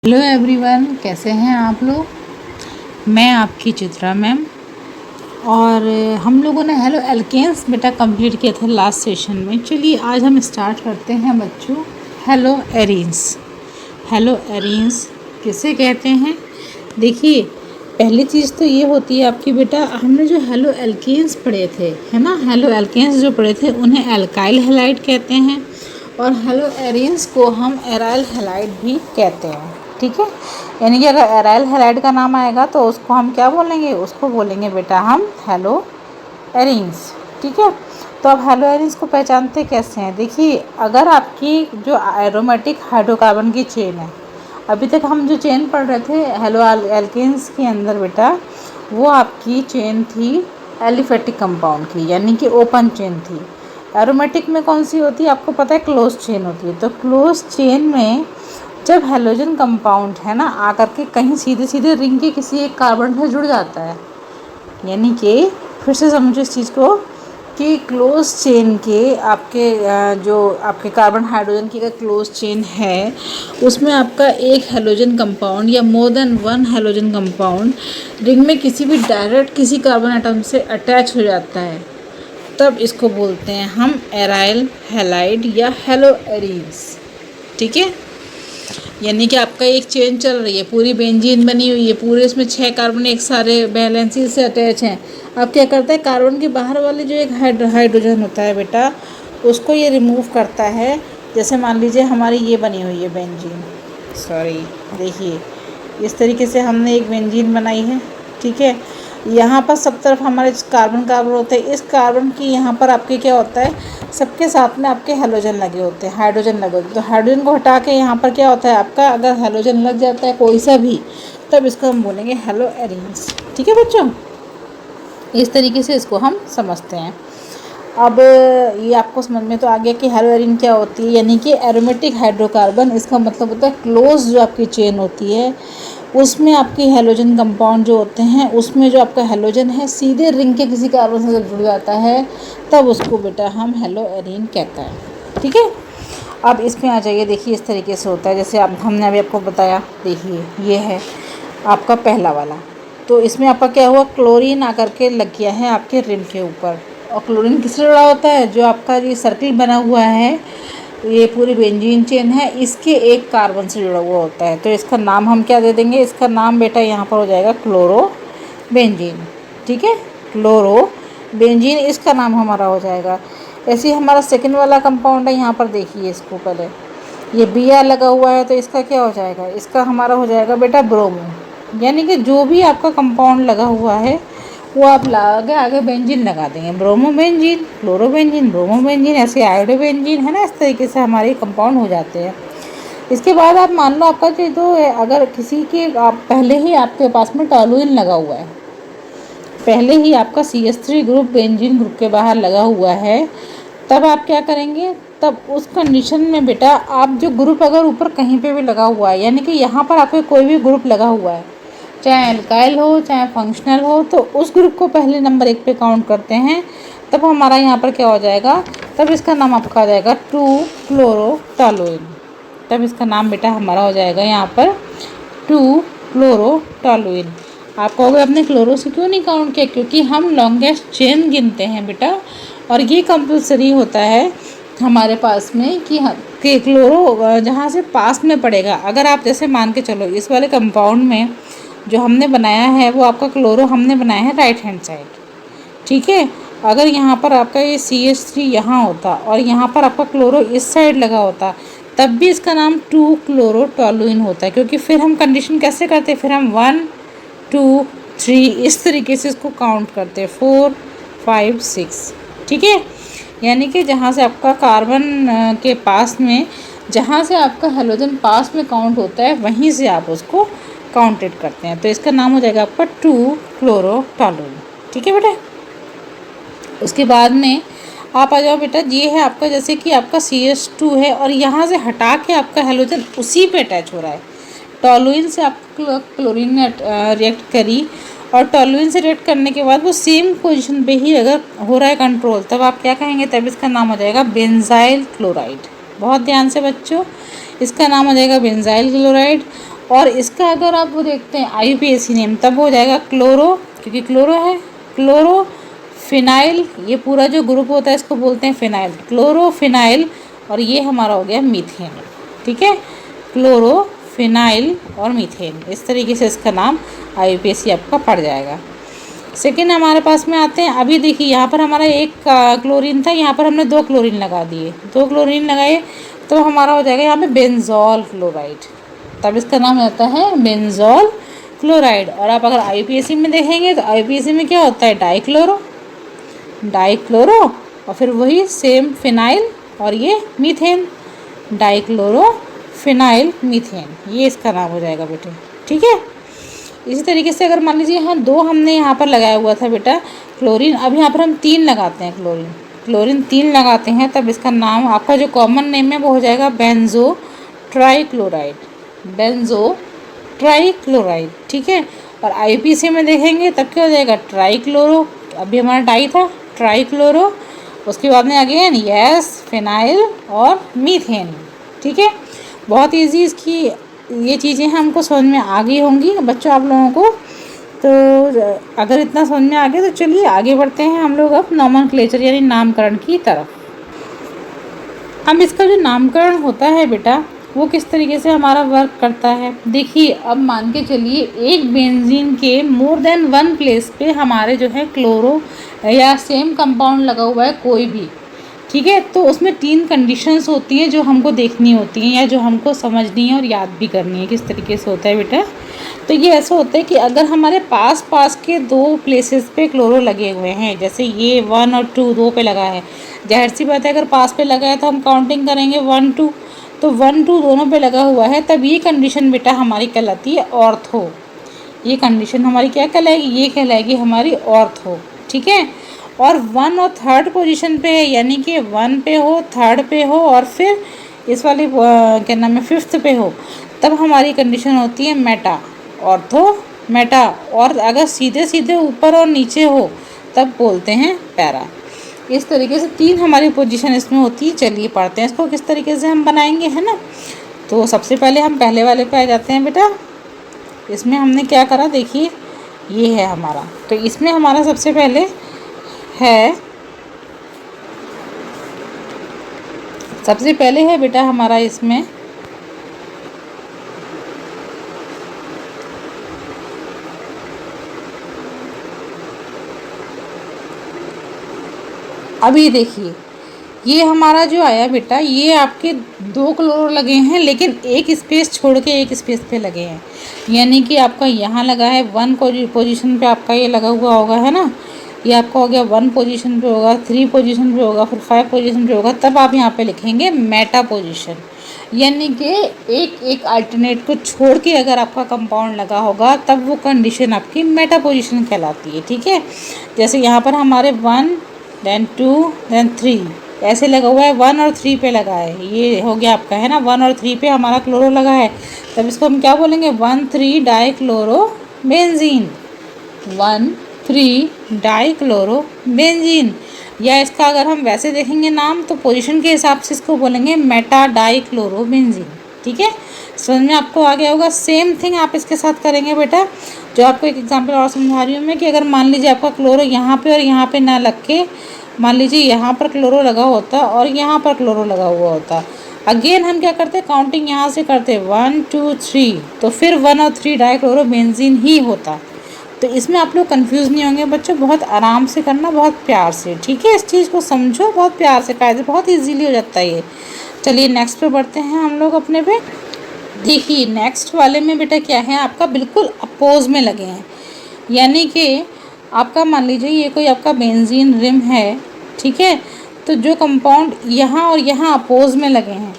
Hello everyone, कैसे हैं आप लोग। मैं आपकी चित्रा मैम। और हम लोगों ने हेलो एल्केन्स बेटा कंप्लीट किया था लास्ट सेशन में। चलिए आज हम स्टार्ट करते हैं बच्चों हेलो एरीन्स। हेलो एरीन्स किसे कहते हैं। देखिए पहली चीज़ तो ये होती है आपकी बेटा, हमने जो हेलो एल्केन्स पढ़े थे है ना, हेलो एल्केन्स जो पढ़े थे उन्हें एल्काइल हैलाइड कहते हैं और हेलो एरीन्स को हम एराइल हैलाइड भी कहते हैं। ठीक है, यानी कि अगर एराइल हैलाइड का नाम आएगा तो उसको हम क्या बोलेंगे, उसको बोलेंगे बेटा हम हेलो एरीन्स। ठीक है, तो अब हेलो एरीन्स को पहचानते कैसे हैं। देखिए अगर आपकी जो एरोमेटिक हाइड्रोकार्बन की चेन है, अभी तक हम जो चेन पढ़ रहे थे हेलो एल्केन्स के अंदर बेटा, वो आपकी चेन थी एलिफेटिक कंपाउंड की, यानी कि ओपन चेन थी। एरोमेटिक में कौन सी होती है आपको पता है, क्लोज चेन होती है। तो क्लोज चेन में जब हेलोजन कंपाउंड है ना आकर के कहीं सीधे सीधे रिंग के किसी एक कार्बन से जुड़ जाता है, यानी कि फिर से समझो इस चीज़ को कि क्लोज चेन के आपके जो आपके कार्बन हाइड्रोजन की अगर क्लोज चेन है उसमें आपका एक हेलोजन कंपाउंड या more than one halogen compound ring में किसी भी डायरेक्ट किसी कार्बन एटम से अटैच हो जाता है, तब इसको बोलते हैं हम एराइल हैलाइड या हेलो एरीन्स। ठीक है, यानी कि आपका एक चेन चल रही है, पूरी बेंजीन बनी हुई है, पूरे इसमें 6 कार्बन एक सारे वैलेंसी से अटैच हैं। अब क्या करता है, कार्बन के बाहर वाले जो एक हाइड्रोजन होता है बेटा, उसको ये रिमूव करता है। जैसे मान लीजिए हमारी ये बनी हुई है बेंजीन, सॉरी देखिए इस तरीके से हमने एक बेंजीन बनाई है। ठीक है, यहाँ पर सब तरफ हमारे कार्बन होते हैं। इस कार्बन की यहाँ पर आपके क्या होता है, सबके साथ में आपके हेलोजन लगे होते हैं, हाइड्रोजन लगे होते हैं। तो हाइड्रोजन को हटा के यहाँ पर क्या होता है आपका, अगर हेलोजन लग जाता है कोई सा भी, तब इसको हम बोलेंगे हेलो एरीन्स। ठीक है बच्चों, इस तरीके से इसको हम समझते हैं। अब ये आपको समझ में तो आ गया कि हेलो एरीन क्या होती है, यानी कि एरोमेटिक हाइड्रोकार्बन। इसका मतलब होता है क्लोज जो आपकी चेन होती है उसमें आपकी हेलोजन कंपाउंड जो होते हैं उसमें जो आपका हेलोजन है सीधे रिंग के किसी कार्बन से जब जुड़ जाता है तब उसको बेटा हम हेलो एरीन कहते हैं। ठीक है, अब इसमें आ जाइए। देखिए इस तरीके से होता है जैसे अब हमने अभी आपको बताया। देखिए ये है आपका पहला वाला, तो इसमें आपका क्या हुआ, क्लोरीन आकर के लग गया है आपके रिंग के ऊपर। और क्लोरीन किससे जुड़ा होता है, जो आपका ये सर्किल बना हुआ है, ये पूरी बेंजीन चेन है, इसके एक कार्बन से जुड़ा हुआ होता है। तो इसका नाम हम क्या दे देंगे, इसका नाम बेटा यहाँ पर हो जाएगा क्लोरो बेंजीन। ठीक है, क्लोरो बेंजीन इसका नाम हमारा हो जाएगा। ऐसे ही हमारा सेकंड वाला कंपाउंड है, यहाँ पर देखिए इसको पहले, ये बी आर लगा हुआ है तो इसका क्या हो जाएगा, इसका हमारा हो जाएगा बेटा ब्रोमो। यानी कि जो भी आपका कंपाउंड लगा हुआ है वो आप आगे आगे बेंजीन लगा देंगे, bromo benzene, chloro benzene, bromo benzene, ऐसे आयोडो बेंजीन है ना। इस तरीके से हमारे कंपाउंड हो जाते हैं। इसके बाद आप मान लो आपका जो तो अगर किसी के आप पहले ही आपके पास में टॉलुइन लगा हुआ है, पहले ही आपका CH3 ग्रुप बेंजीन ग्रुप के बाहर लगा हुआ है, तब आप क्या करेंगे, तब उस कंडीशन में बेटा आप जो ग्रुप अगर ऊपर कहीं पे भी लगा हुआ है, यानी कि यहाँ पर आपके कोई भी ग्रुप लगा हुआ है, चाहे एल्काइल हो चाहे फंक्शनल हो, तो उस ग्रुप को पहले नंबर 1 पे काउंट करते हैं। तब हमारा यहाँ पर क्या हो जाएगा, तब इसका नाम आपका आ जाएगा 2 क्लोरोटॉलुइन। तब इसका नाम बेटा हमारा हो जाएगा यहाँ पर 2 क्लोरोटॉलुइन। आप कहोगे आपने क्लोरो से क्यों नहीं काउंट किया, क्योंकि हम लॉन्गेस्ट चेन गिनते हैं बेटा, और ये कंपल्सरी होता है हमारे पास में कि क्लोरो जहाँ से पास में पड़ेगा। अगर आप जैसे मान के चलो इस वाले कंपाउंड में जो हमने बनाया है वो आपका क्लोरो हमने बनाया है राइट हैंड साइड। ठीक है, अगर यहाँ पर आपका ये CH3 यहाँ होता और यहाँ पर आपका क्लोरो इस साइड लगा होता, तब भी इसका नाम 2 क्लोरोटॉलुइन होता है। क्योंकि फिर हम कंडीशन कैसे करते, फिर हम 1 2 3 इस तरीके से इसको काउंट करते, 4 5 6। ठीक है, यानी कि जहाँ से आपका कार्बन के पास में, जहाँ से आपका हेलोजन पास में काउंट होता है वहीं से आप उसको काउंटेड करते हैं। तो इसका नाम हो जाएगा आपका 2 क्लोरोटॉलुइन। ठीक है बेटा, उसके बाद में आप आ जाओ बेटा, ये है आपका जैसे कि आपका CH2 है और यहाँ से हटा के आपका हेलोजन उसी पे अटैच हो रहा है। टॉलुइन से आप क्लोरीन ने रिएक्ट करी और टॉलुइन से रिएक्ट करने के बाद वो सेम पोजीशन पे ही अगर हो रहा है कंट्रोल, तब आप क्या कहेंगे, तब इसका नाम हो जाएगा बेंजाइल क्लोराइड। बहुत ध्यान से बच्चों, इसका नाम हो जाएगा बेंजाइल क्लोराइड। और इसका अगर आप वो देखते हैं IUPAC नेम तब हो जाएगा क्लोरो, क्योंकि क्लोरो है, क्लोरोफिनाइल, ये पूरा जो ग्रुप होता है इसको बोलते हैं फिनाइल, क्लोरोफिनाइल, और ये हमारा हो गया मीथेन। ठीक है, क्लोरोफिनाइल और मीथेन, इस तरीके से इसका नाम IUPAC आपका पड़ जाएगा। सेकेंड हमारे पास में आते हैं, अभी देखिए यहाँ पर हमारा एक क्लोरीन था, यहाँ पर हमने 2 क्लोरीन लगा दिए, 2 क्लोरीन लगाए तो हमारा हो जाएगा यहाँ पे बेंजोल क्लोराइड, तब इसका नाम रहता है बेंजोल क्लोराइड। और आप अगर IUPAC में देखेंगे तो IUPAC में क्या होता है, डाइक्लोरो और फिर वही सेम फिनाइल और ये मीथेन, डाइक्लोरोफिनाइल मीथेन, ये इसका नाम हो जाएगा बेटे। ठीक है, इसी तरीके से अगर मान लीजिए यहाँ 2 हमने यहाँ पर लगाया हुआ था बेटा क्लोरीन, अब यहाँ पर हम 3 लगाते हैं क्लोरीन 3 लगाते हैं, तब इसका नाम आपका जो कॉमन नेम है वो हो जाएगा बेंजो ट्राइक्लोराइड। ठीक है, और IUPAC में देखेंगे तब क्या हो जाएगा, ट्राइक्लोरो, अभी हमारा डाई था, ट्राइक्लोरो, उसके बाद में अगेन यस फिनाइल और मीथेन। ठीक है, बहुत इजी इसकी ये चीज़ें हमको समझ में आ गई होंगी बच्चों आप लोगों को। तो अगर इतना समझ में आ गया तो चलिए आगे बढ़ते हैं हम लोग अब नॉमेनक्लेचर यानी नामकरण की तरफ। अब इसका जो नामकरण होता है बेटा वो किस तरीके से हमारा वर्क करता है, देखिए अब मान के चलिए एक बेंजीन के मोर देन 1 प्लेस पे हमारे जो है क्लोरो या सेम कंपाउंड लगा हुआ है कोई भी। ठीक है, तो उसमें 3 कंडीशंस होती हैं जो हमको देखनी होती हैं या जो हमको समझनी है और याद भी करनी है। किस तरीके से होता है बेटा, तो ये ऐसा होता है कि अगर हमारे पास के 2 प्लेसेस पे क्लोरो लगे हुए हैं, जैसे ये 1 और 2 2 पे लगा है, जाहिर सी बात है अगर पास पे लगा है तो हम काउंटिंग करेंगे 1 2, तो 1 2 दोनों पे लगा हुआ है, तब ये कंडीशन बेटा हमारी कहलाती है ऑर्थो। ये कंडीशन हमारी क्या कहलाएगी, ये कहलाएगी हमारी ऑर्थो। ठीक है, और 1 और 3rd पोजीशन पे है, यानी कि 1 पे हो, 3rd पे हो और फिर इस वाली क्या नाम है 5th पे हो, तब हमारी कंडीशन होती है मेटा, ऑर्थो मेटा। और अगर सीधे सीधे ऊपर और नीचे हो तब बोलते हैं पैरा। इस तरीके से 3 हमारी पोजीशन इसमें होती है। चलिए पढ़ते हैं इसको किस तरीके से हम बनाएंगे, है ना। तो सबसे पहले हम पहले वाले पे आ जाते हैं बेटा। इसमें हमने क्या करा, देखिए ये है हमारा, तो इसमें हमारा सबसे पहले है बेटा हमारा इसमें अभी देखिए ये हमारा जो आया बेटा, ये आपके 2 क्लोरो लगे हैं लेकिन एक स्पेस छोड़ के एक स्पेस पे लगे हैं, यानी कि आपका यहाँ लगा है 1 पोजीशन पे आपका ये लगा हुआ होगा, है ना। ये आपका हो गया 1 पोजीशन पे होगा, 3 पोजीशन पे होगा, फिर 5 पोजीशन पे होगा, तब आप यहाँ पे लिखेंगे मेटा पोजीशन, यानी कि एक अल्टरनेट को छोड़ के अगर आपका कंपाउंड लगा होगा तब वो कंडीशन आपकी मेटा पोजीशन कहलाती है। ठीक है, जैसे यहाँ पर हमारे 1 then 2 then 3 ऐसे लगा हुआ है, 1 और 3 पे लगा है, ये हो गया आपका, है ना। 1 और 3 पे हमारा क्लोरो लगा है, तब इसको हम क्या बोलेंगे, 1,3 डाइक्लोरोबेंजीन, 1,3 डाइक्लोरोबेंजीन। या इसका अगर हम वैसे देखेंगे नाम तो पोजीशन के हिसाब से इसको बोलेंगे मेटा डाइक्लोरोबेंजीन। ठीक है, समझ में आपको आ गया होगा। सेम थिंग आप इसके साथ करेंगे बेटा, जो आपको एक एग्जांपल और समझा रही हूँ मैं, कि अगर मान लीजिए आपका क्लोरो यहाँ पे और यहाँ पे ना लग के, मान लीजिए यहाँ पर क्लोरो लगा होता और यहाँ पर क्लोरो लगा हुआ होता, अगेन हम क्या करते हैं, काउंटिंग यहाँ से करते 1 2 3, तो फिर 1 और 3 डाइक्लोरोबेंजीन ही होता। तो इसमें आप लोग कंफ्यूज नहीं होंगे बच्चों, बहुत आराम से करना, बहुत प्यार से। ठीक है, इस चीज़ को समझो बहुत प्यार से, कायदे बहुत ईजीली हो जाता है ये। चलिए नेक्स्ट पे बढ़ते हैं हम लोग अपने पे। देखिए नेक्स्ट वाले में बेटा क्या है, आपका बिल्कुल अपोज में लगे हैं, यानी कि आपका मान लीजिए ये कोई आपका बेंजीन रिम है। ठीक है, तो जो कंपाउंड यहाँ और यहाँ अपोज में लगे हैं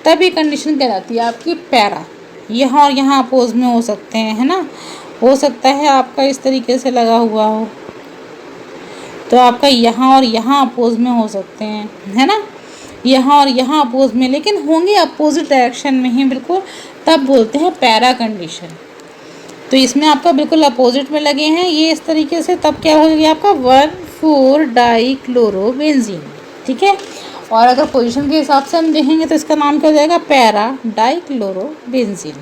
तब ये कंडीशन कहलाती है आपकी पैरा। यहाँ और यहाँ अपोज में हो सकते हैं, है ना। हो सकता है आपका इस तरीके से लगा हुआ हो, तो आपका यहाँ और यहाँ अपोज में हो सकते हैं, है ना। यहाँ और यहाँ अपोज में, लेकिन होंगे अपोजिट डायरेक्शन में ही बिल्कुल, तब बोलते हैं पैरा कंडीशन। तो इसमें आपका बिल्कुल अपोजिट में लगे हैं ये इस तरीके से, तब क्या हो गया आपका 1,4 डाइक्लोरोबेंजीन। ठीक है, और अगर पोजीशन के हिसाब से हम देखेंगे तो इसका नाम क्या हो जाएगा, पैरा डाइक्लोरोबेंजीन।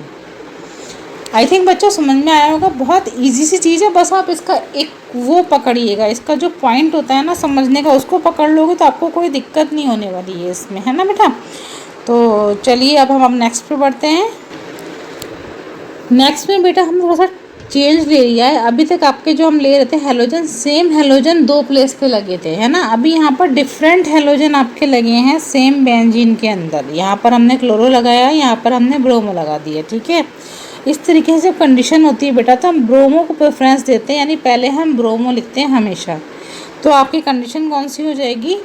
आई थिंक बच्चों समझ में आया होगा, बहुत इजी सी चीज़ है, बस आप इसका एक वो पकड़िएगा, इसका जो पॉइंट होता है ना समझने का, उसको पकड़ लोगे तो आपको कोई दिक्कत नहीं होने वाली है इसमें, है ना बेटा। तो चलिए अब हम नेक्स्ट पे बढ़ते हैं। नेक्स्ट में बेटा हम थोड़ा सा चेंज ले लिया है। अभी तक आपके जो हम ले रहे थे हेलोजन, सेम हेलोजन दो प्लेस पे लगे थे, है ना। अभी यहाँ पर डिफरेंट हेलोजन आपके लगे हैं सेम बेंजीन के अंदर। यहाँ पर हमने क्लोरो लगाया, यहाँ पर हमने ब्रोमो लगा दिया, ठीक है। इस तरीके से कंडीशन होती है बेटा, तो हम ब्रोमो को प्रेफरेंस देते हैं, यानी पहले हम ब्रोमो लिखते हैं हमेशा। तो आपकी कंडीशन कौन सी हो जाएगी,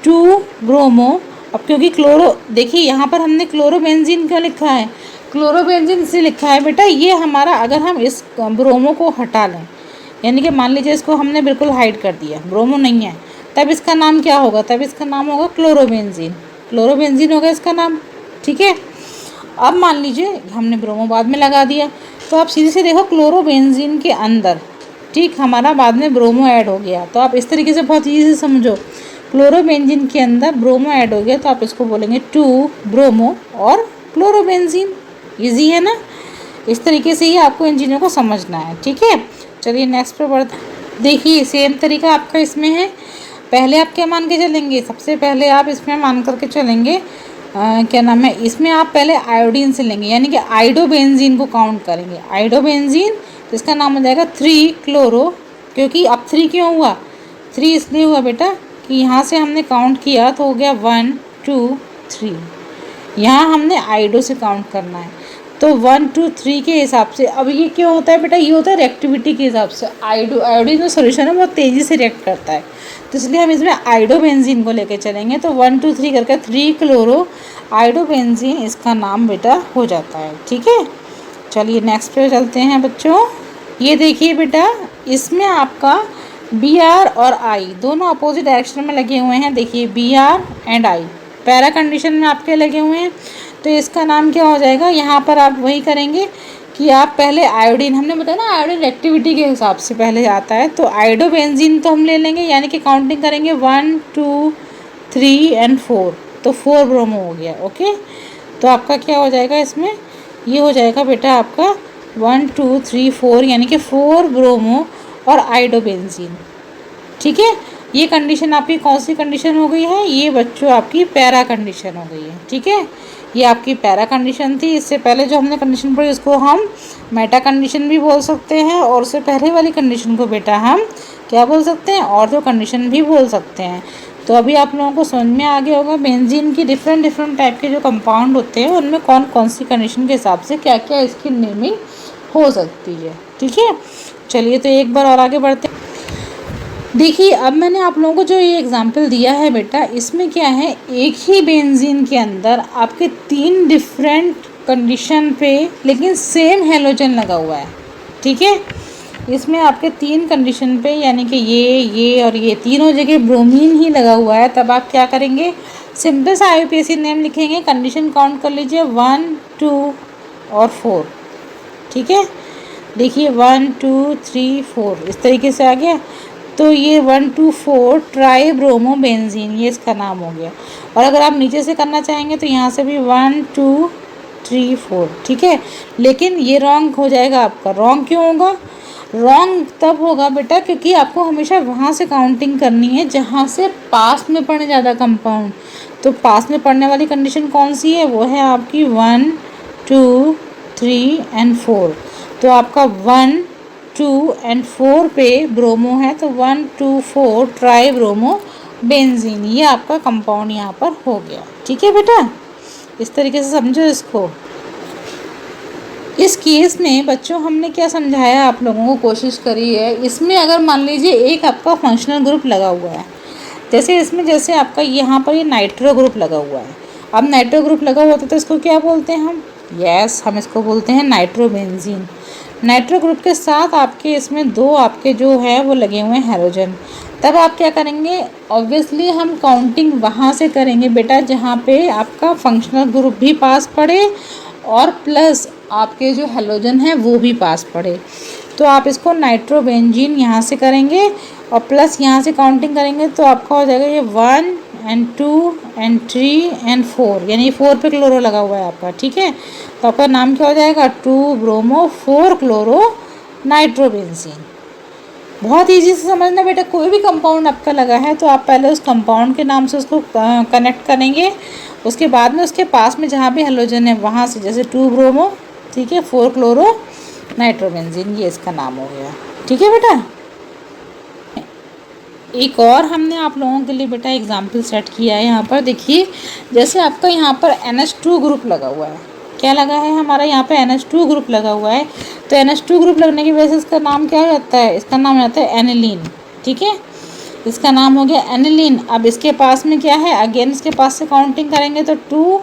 2 ब्रोमो। अब क्योंकि क्लोरो, देखिए यहाँ पर हमने क्लोरोबेंजीन क्यों लिखा है, क्लोरोबेंजीन से लिखा है बेटा, ये हमारा अगर हम इस ब्रोमो को हटा लें, यानी कि मान लीजिए इसको हमने बिल्कुल हाइड कर दिया, ब्रोमो नहीं है, तब इसका नाम क्या होगा, तब इसका नाम होगा क्लोरोबेंजीन। क्लोरोबेंजीन होगा इसका नाम, ठीक है। अब मान लीजिए हमने ब्रोमो बाद में लगा दिया, तो आप सीधे से देखो क्लोरोबेंजीन के अंदर, ठीक, हमारा बाद में ब्रोमो ऐड हो गया। तो आप इस तरीके से बहुत ईजी से समझो, क्लोरोबेंजीन के अंदर ब्रोमो ऐड हो गया, तो आप इसको बोलेंगे 2 ब्रोमो और क्लोरोबेंजीन। ईजी है ना। इस तरीके से ही आपको इन चीज़ों को समझना है, ठीक है। चलिए नेक्स्ट पे बढ़ते हैं। देखिए सेम तरीका आपका इसमें है। पहले आप क्या मान के चलेंगे, सबसे पहले आप इसमें मान करके चलेंगे क्या नाम है, इसमें आप पहले आयोडीन से लेंगे, यानी कि आइडोबेंजीन को काउंट करेंगे। आइडोबेंजीन, तो इसका नाम हो जाएगा 3 क्लोरो। क्योंकि अब 3 क्यों हुआ, 3 इसलिए हुआ बेटा कि यहाँ से हमने काउंट किया तो हो गया 1 2 3। यहाँ हमने आइडो से काउंट करना है, तो 1 2 3 के हिसाब से। अब ये क्यों होता है बेटा, ये होता है रिएक्टिविटी के हिसाब से। आयोडीन जो सोल्यूशन है बहुत तेज़ी से रिएक्ट करता है, तो इसलिए हम इसमें आइडोबेंजीन को लेके चलेंगे। तो 1 2 3 करके 3 क्लोरो आइडोबेंजीन इसका नाम बेटा हो जाता है, ठीक है। चलिए नेक्स्ट पे चलते हैं बच्चों। ये देखिए बेटा, इसमें आपका Br और I दोनों अपोजिट डायरेक्शन में लगे हुए हैं। देखिए Br and I para condition में आपके लगे हुए हैं, तो इसका नाम क्या हो जाएगा। यहाँ पर आप वही करेंगे कि आप पहले आयोडीन, हमने बताया ना आयोडीन एक्टिविटी के हिसाब से पहले आता है, तो आइडोबेंजीन तो हम ले लेंगे, यानी कि काउंटिंग करेंगे 1 2 3 एंड 4, तो 4 ब्रोमो हो गया, ओके। तो आपका क्या हो जाएगा इसमें, ये हो जाएगा बेटा आपका 1 2 3 4, यानी कि 4 ब्रोमो और आइडोबेंजीन, ठीक है। ये कंडीशन आपकी कौन सी कंडीशन हो गई है, ये बच्चों आपकी पैरा कंडीशन हो गई है, ठीक है। ये आपकी पैरा कंडीशन थी। इससे पहले जो हमने कंडीशन पढ़ी उसको हम मेटा कंडीशन भी बोल सकते हैं, और उससे पहले वाली कंडीशन को बेटा हम क्या बोल सकते हैं, ऑर्थो कंडीशन भी बोल सकते हैं। तो अभी आप लोगों को समझ में आ गया होगा बेंजीन की डिफरेंट टाइप के जो कंपाउंड होते हैं उनमें कौन कौन सी कंडीशन के हिसाब से क्या क्या इसकी नेमिंग हो सकती है, ठीक है। चलिए तो एक बार और आगे बढ़ते हैं। देखिए अब मैंने आप लोगों को जो ये एग्जांपल दिया है बेटा, इसमें क्या है, एक ही बेंजीन के अंदर आपके 3 डिफरेंट कंडीशन पे लेकिन सेम हेलोजन लगा हुआ है, ठीक है। इसमें आपके 3 कंडीशन पे, यानी कि ये और ये तीनों जगह ब्रोमीन ही लगा हुआ है। तब आप क्या करेंगे, सिंपल सा IUPAC नेम लिखेंगे, कंडीशन काउंट कर लीजिए 1 2 और 4, ठीक है। देखिए 1 2 3 4 इस तरीके से आ गया। तो ये 1 2 4 ट्राई ब्रोमो बेंजीन, ये इसका नाम हो गया। और अगर आप नीचे से करना चाहेंगे तो यहाँ से भी 1 2 3 4, ठीक है। लेकिन ये रॉन्ग हो जाएगा आपका। रॉन्ग क्यों होगा, रॉन्ग तब होगा बेटा क्योंकि आपको हमेशा वहाँ से काउंटिंग करनी है जहाँ से पास में पड़े ज़्यादा कंपाउंड। तो पास में पड़ने वाली कंडीशन कौन सी है, वो है आपकी 1 2 3 एंड 4। तो आपका 1 2 एंड 4 पे ब्रोमो है, तो 1 2 4 ट्राई ब्रोमो बेंजीन, ये आपका कंपाउंड यहाँ पर हो गया, ठीक है बेटा। इस तरीके से समझो इसको। इस केस में बच्चों हमने क्या समझाया आप लोगों को, कोशिश करी है। इसमें अगर मान लीजिए एक आपका फंक्शनल ग्रुप लगा हुआ है, जैसे आपका यहाँ पर ये नाइट्रो ग्रुप लगा हुआ है। अब नाइट्रो ग्रुप लगा हुआ था तो इसको क्या बोलते हैं हम, हम इसको बोलते हैं नाइट्रोबेंजीन। नाइट्रो ग्रुप के साथ आपके इसमें 2 आपके जो है वो लगे हुए हैं हेलोजन। तब आप क्या करेंगे, ऑब्वियसली हम काउंटिंग वहाँ से करेंगे बेटा जहाँ पे आपका फंक्शनल ग्रुप भी पास पड़े और प्लस आपके जो हेलोजन है वो भी पास पड़े। तो आप इसको नाइट्रोबेंजीन यहाँ से करेंगे और प्लस यहाँ से काउंटिंग करेंगे, तो आपका हो जाएगा ये 1 N2 N3 N4, यानी 4 पे क्लोरो लगा हुआ है आपका, ठीक है। तो आपका नाम क्या हो जाएगा, 2 ब्रोमो 4 क्लोरो नाइट्रोबेंजीन। बहुत ईजी से समझना बेटा, कोई भी कंपाउंड आपका लगा है तो आप पहले उस कंपाउंड के नाम से उसको कनेक्ट करेंगे, उसके बाद में उसके पास में जहाँ भी हेलोजन है वहाँ से, जैसे 2 ब्रोमो, ठीक है, 4 क्लोरो नाइट्रोबेंजीन, ये इसका नाम हो गया, ठीक है बेटा। एक और हमने आप लोगों के लिए बेटा एग्जाम्पल सेट किया है यहाँ पर, देखिए जैसे आपका यहाँ पर NH2 ग्रुप लगा हुआ है, क्या लगा है हमारा यहाँ पे NH2 ग्रुप लगा हुआ है। तो NH2 ग्रुप लगने की वजह से इसका नाम क्या हो जाता है, इसका नाम आता है एनिलीन, ठीक है, इसका नाम हो गया एनिलीन। अब इसके पास में क्या है, अगेन इसके पास से काउंटिंग करेंगे तो 2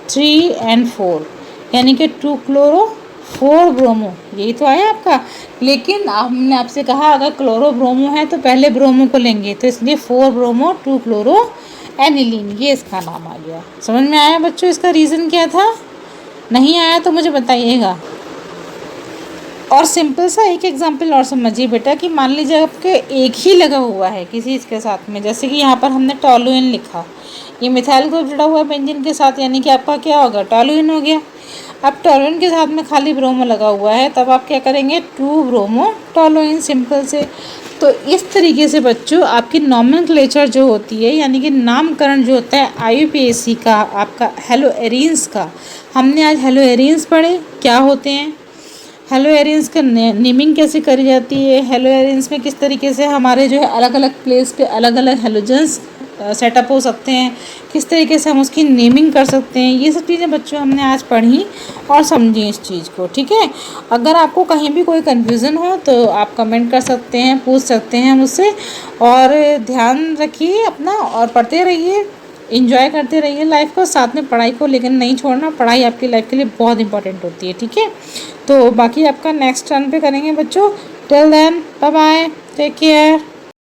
3 एंड 4, यानी कि 2 क्लोरो 4 ब्रोमो, यही तो आया आपका। लेकिन हमने आपसे कहा अगर क्लोरो ब्रोमो है तो पहले ब्रोमो को लेंगे, तो इसलिए 4 ब्रोमो 2 क्लोरो एनिलीन, ये इसका नाम आ गया। समझ में आया बच्चों, इसका रीज़न क्या था? नहीं आया तो मुझे बताइएगा। और सिंपल सा एक एग्जांपल और समझिए बेटा कि मान लीजिए आपके एक ही लगा हुआ है किसी इसके साथ में, जैसे कि यहाँ पर हमने टॉलुइन लिखा, ये मिथाइल ग्रुप जुड़ा हुआ है बेंजीन के साथ, यानी कि आपका क्या होगा, टॉलुइन हो गया। अब टॉलुइन के साथ में खाली ब्रोमो लगा हुआ है, तब आप क्या करेंगे, 2 ब्रोमो टॉलुइन, सिंपल से। तो इस तरीके से बच्चों आपकी नॉमेनक्लेचर जो होती है, यानी कि नामकरण जो होता है IUPAC का, आपका हेलोएरिन्स का, हमने आज हेलोएरिन्स पढ़े क्या होते हैं, हेलोएरिन्स का नेमिंग कैसे करी जाती है, हेलोएरिन्स में किस तरीके से हमारे जो है अलग अलग प्लेस पे अलग अलग हेलोजन्स सेटअप हो सकते हैं, किस तरीके से हम उसकी नेमिंग कर सकते हैं, ये सब चीज़ें बच्चों हमने आज पढ़ी और समझी इस चीज़ को, ठीक है। अगर आपको कहीं भी कोई कन्फ्यूज़न हो तो आप कमेंट कर सकते हैं, पूछ सकते हैं मुझसे। और ध्यान रखिए अपना और पढ़ते रहिए, इंजॉय करते रहिए लाइफ को, साथ में पढ़ाई को लेकिन नहीं छोड़ना, पढ़ाई आपकी लाइफ के लिए बहुत इंपॉर्टेंट होती है, ठीक है। तो बाकी आपका नेक्स्ट टर्न पे करेंगे बच्चों। Till then bye bye, take care.